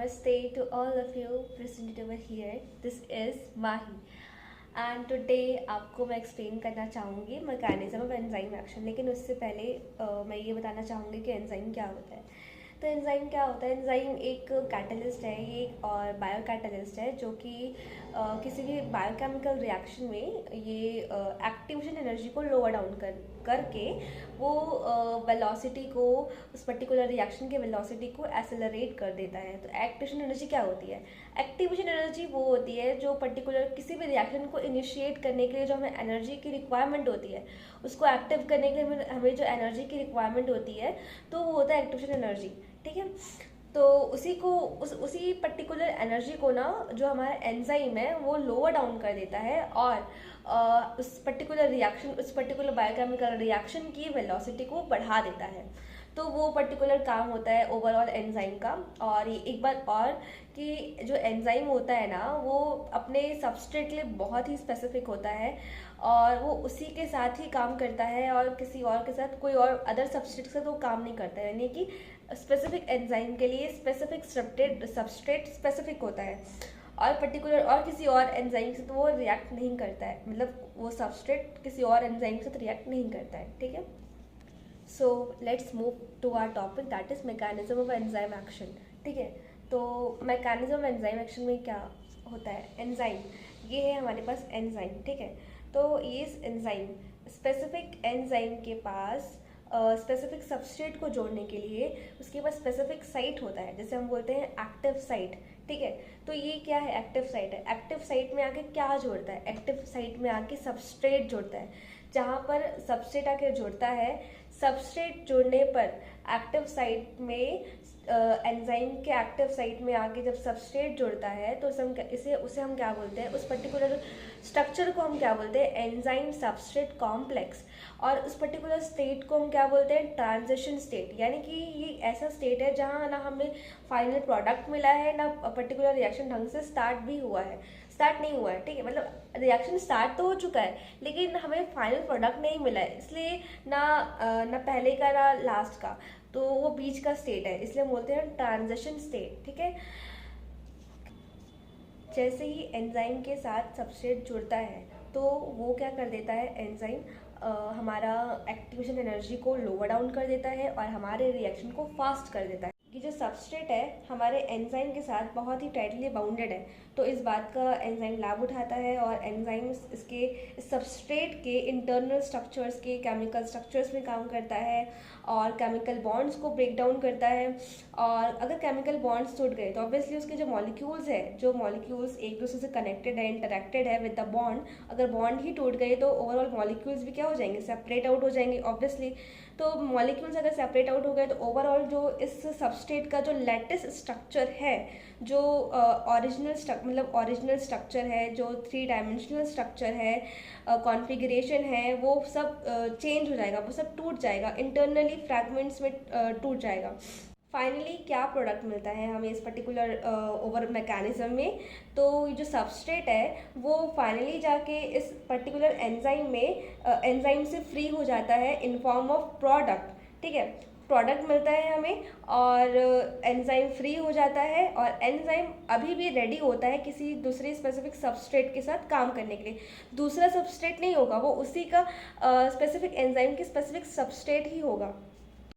Namaste to all of you present over here. This is Mahi. And today आपको मैं explain करना चाहूँगी mechanism of enzyme action. लेकिन उससे पहले मैं ये बताना चाहूँगी कि एंजाइम क्या होता है। तो एंजाइम क्या होता है? एंजाइम एक कैटलिस्ट है, ये एक और बायो कैटलिस्ट है जो कि किसी भी बायोकेमिकल रिएक्शन में ये एक्टिवेशन एनर्जी को लोअर डाउन करके वो वेलोसिटी को, उस पर्टिकुलर रिएक्शन के वेलोसिटी को एक्सेलरेट कर देता है। तो एक्टिवेशन एनर्जी क्या होती है? एक्टिवेशन एनर्जी वो होती है जो पर्टिकुलर किसी भी रिएक्शन को इनिशिएट करने के लिए जो हमें एनर्जी की रिक्वायरमेंट होती है, उसको एक्टिव करने के लिए हमें जो एनर्जी की रिक्वायरमेंट होती है तो वो होता है एक्टिवेशन एनर्जी। ठीक है, तो उसी पर्टिकुलर एनर्जी को ना जो हमारा एंजाइम है वो लोअर डाउन कर देता है और उस पर्टिकुलर बायोकेमिकल रिएक्शन की वेलोसिटी को बढ़ा देता है। तो वो पर्टिकुलर काम होता है ओवरऑल एंजाइम का। और एक बात और कि जो एंजाइम होता है ना वो अपने सबस्ट्रेट के लिए बहुत ही स्पेसिफिक होता है और वो उसी के साथ ही काम करता है और किसी और के साथ, कोई और अदर सबस्ट्रेट के साथ वो काम नहीं करता है। यानी कि स्पेसिफिक एंजाइम के लिए स्पेसिफिक सबस्ट्रेट स्पेसिफिक होता है और पर्टिकुलर और किसी और एंजाइम से तो वो रिएक्ट नहीं करता है, मतलब वो सबस्ट्रेट किसी और एंजाइम से तो रिएक्ट नहीं करता है। ठीक है, so let's move to our topic, that is mechanism of enzyme action. ठीक है, तो मैकेनिज्म ऑफ एंजाइम एक्शन में क्या होता है? एंजाइम, ये है हमारे पास एंजाइम। ठीक है, तो ये एंजाइम स्पेसिफिक एंजाइम के पास स्पेसिफिक सबस्ट्रेट को जोड़ने के लिए उसके पास स्पेसिफिक साइट होता है, जैसे हम बोलते हैं एक्टिव साइट। ठीक है, तो ये क्या है? एक्टिव साइट है। एक्टिव साइट में आके क्या जोड़ता है? एक्टिव साइट में आके सबस्ट्रेट जोड़ता है। जहाँ पर सबस्ट्रेट आके जोड़ता है, सबस्ट्रेट जोड़ने पर एक्टिव साइट में एंजाइम के एक्टिव साइट में आके जब सबस्ट्रेट जुड़ता है तो उसे हम क्या बोलते हैं? उस पर्टिकुलर स्ट्रक्चर को हम क्या बोलते हैं? Enzyme substrate complex. और उस पर्टिकुलर स्टेट को हम क्या बोलते हैं? Transition state. यानी कि ये ऐसा स्टेट है जहाँ ना हमें फाइनल प्रोडक्ट मिला है, ना पर्टिकुलर रिएक्शन ढंग से स्टार्ट नहीं हुआ है। ठीक है, मतलब रिएक्शन स्टार्ट तो हो चुका है लेकिन हमें फाइनल प्रोडक्ट नहीं मिला है, इसलिए ना पहले का ना लास्ट का, तो वो बीच का स्टेट है, इसलिए बोलते हैं ट्रांजिशन स्टेट। ठीक है, जैसे ही एंजाइम के साथ सबस्ट्रेट जुड़ता है तो वो क्या कर देता है? एंजाइम हमारा एक्टिवेशन एनर्जी को लोअर डाउन कर देता है और हमारे रिएक्शन को फास्ट कर देता है। ये जो सबस्ट्रेट है हमारे एंजाइम के साथ बहुत ही टाइटली बाउंडेड है, तो इस बात का एंजाइम लाभ उठाता है और एंजाइम इसके सबस्ट्रेट के इंटरनल स्ट्रक्चर्स के केमिकल स्ट्रक्चर्स में काम करता है और केमिकल बॉन्ड्स को ब्रेक डाउन करता है। और अगर केमिकल बॉन्ड्स टूट गए तो ऑब्वियसली उसके जो मॉलिक्यूल्स एक दूसरे से कनेक्टेड है, इंटरेक्टेड है विद द बॉन्ड, अगर बॉन्ड ही टूट गए तो ओवरऑल मॉलिक्यूल्स भी क्या हो जाएंगे? सेपरेट आउट हो जाएंगे ऑब्वियसली। तो मॉलिक्यूल्स अगर सेपरेट आउट हो गए तो ओवरऑल जो इस सबस्ट्रेट का जो लैटिस स्ट्रक्चर है, जो ओरिजिनल स्ट्रक्चर है, जो 3 डायमेंशनल स्ट्रक्चर है, कॉन्फ़िगरेशन है, वो सब चेंज हो जाएगा, वो सब टूट जाएगा, इंटरनली फ्रैगमेंट्स में टूट जाएगा। फाइनली क्या प्रोडक्ट मिलता है हमें इस पर्टिकुलर ओवर मैकेनिज्म में? तो ये जो सबस्ट्रेट है वो फाइनली जाके इस पर्टिकुलर एंजाइम से फ्री हो जाता है इन फॉर्म ऑफ प्रोडक्ट। ठीक है, प्रोडक्ट मिलता है हमें और एंजाइम फ्री हो जाता है और एंजाइम अभी भी रेडी होता है किसी दूसरे स्पेसिफिक सबस्ट्रेट के साथ काम करने के लिए। दूसरा सबस्ट्रेट नहीं होगा, वो उसी का स्पेसिफिक एंजाइम की स्पेसिफिक सबस्ट्रेट ही होगा।